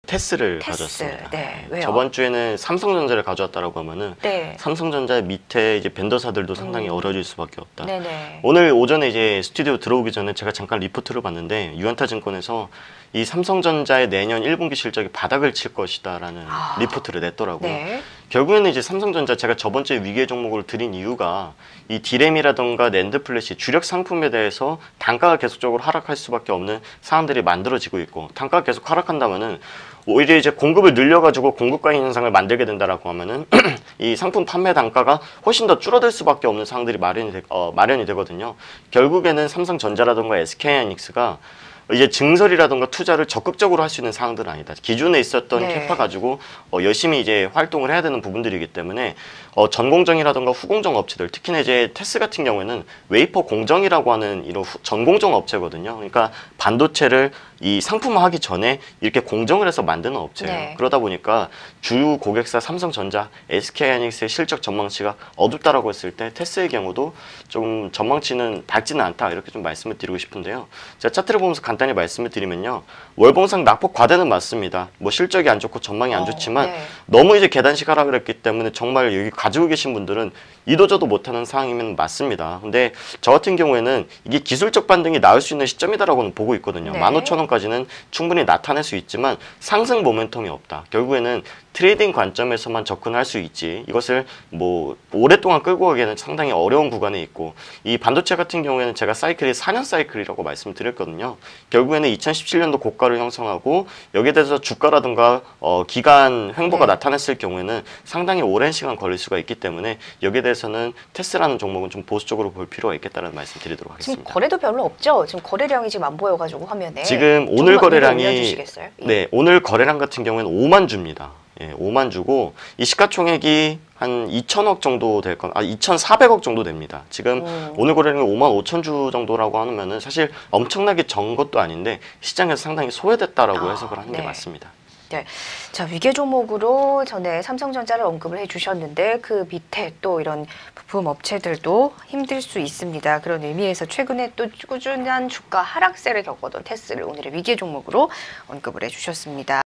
테스를 가져왔습니다. 네, 왜요? 저번 주에는 삼성전자를 가져왔다라고 하면은 네. 삼성전자 밑에 이제 벤더사들도 상당히 어려질 수밖에 없다. 네네. 오늘 오전에 이제 스튜디오 들어오기 전에 제가 잠깐 리포트를 봤는데 유안타증권에서 이 삼성전자의 내년 1분기 실적이 바닥을 칠 것이다라는 리포트를 냈더라고요. 네. 결국에는 이제 삼성전자 제가 저번 주에 위기의 종목을 드린 이유가 이 디램이라던가 낸드 플래시 주력 상품에 대해서 단가가 계속적으로 하락할 수밖에 없는 상황들이 만들어지고 있고 단가가 계속 하락한다면은 오히려 이제 공급을 늘려가지고 공급과잉 현상을 만들게 된다라고 하면은 이 상품 판매 단가가 훨씬 더 줄어들 수밖에 없는 상황들이 마련이 되거든요. 결국에는 삼성전자라던가 SK하이닉스가 이제 증설이라던가 투자를 적극적으로 할 수 있는 사항들은 아니다. 기존에 있었던 네. 캐파 가지고 열심히 이제 활동을 해야 되는 부분들이기 때문에 전공정이라던가 후공정 업체들, 특히나 이제 테스 같은 경우에는 웨이퍼 공정이라고 하는 이런 전공정 업체거든요. 그러니까 반도체를 이 상품화하기 전에 이렇게 공정을 해서 만드는 업체예요. 네. 그러다 보니까 주요 고객사 삼성전자, SK하이닉스의 실적 전망치가 어둡다라고 했을 때 테스의 경우도 좀 전망치는 밝지는 않다 이렇게 좀 말씀을 드리고 싶은데요. 제가 차트를 보면서 간단히 말씀을 드리면요. 월봉상 낙폭 과대는 맞습니다. 뭐 실적이 안 좋고 전망이 안 좋지만 네. 너무 이제 계단식 하락을 했기 때문에 정말 여기 가지고 계신 분들은 이도저도 못하는 상황이면 맞습니다. 근데 저 같은 경우에는 이게 기술적 반등이 나올 수 있는 시점이다라고는 보고 있거든요. 네. 15,000원까지는 충분히 나타낼 수 있지만 상승 모멘텀이 없다. 결국에는 트레이딩 관점에서만 접근할 수 있지 이것을 뭐 오랫동안 끌고 가기에는 상당히 어려운 구간에 있고 이 반도체 같은 경우에는 제가 사이클이 4년 사이클이라고 말씀드렸거든요. 결국에는 2017년도 고가를 형성하고 여기에 대해서 주가라든가 기간 횡보가 나타났을 경우에는 상당히 오랜 시간 걸릴 수가 있기 때문에 여기에 대해서는 테스라는 종목은 좀 보수적으로 볼 필요가 있겠다는 말씀 드리도록 하겠습니다. 지금 거래도 별로 없죠? 지금 거래량이 지금 안 보여가지고 화면에. 지금 오늘 거래량이 올려주시겠어요? 네, 오늘 거래량 같은 경우에는 5만 주입니다. 예, 5만 주고 이 시가총액이 한 2천억 정도 될 건, 2,400억 정도 됩니다. 지금 오늘 거래량이 5만 5천 주 정도라고 하면은 사실 엄청나게 적은 것도 아닌데 시장에서 상당히 소외됐다라고 해석을 하는 게 맞습니다. 네. 자, 위계 종목으로 전에 삼성전자를 언급을 해주셨는데 그 밑에 또 이런 부품 업체들도 힘들 수 있습니다. 그런 의미에서 최근에 또 꾸준한 주가 하락세를 겪었던 테스를 오늘의 위계 종목으로 언급을 해주셨습니다.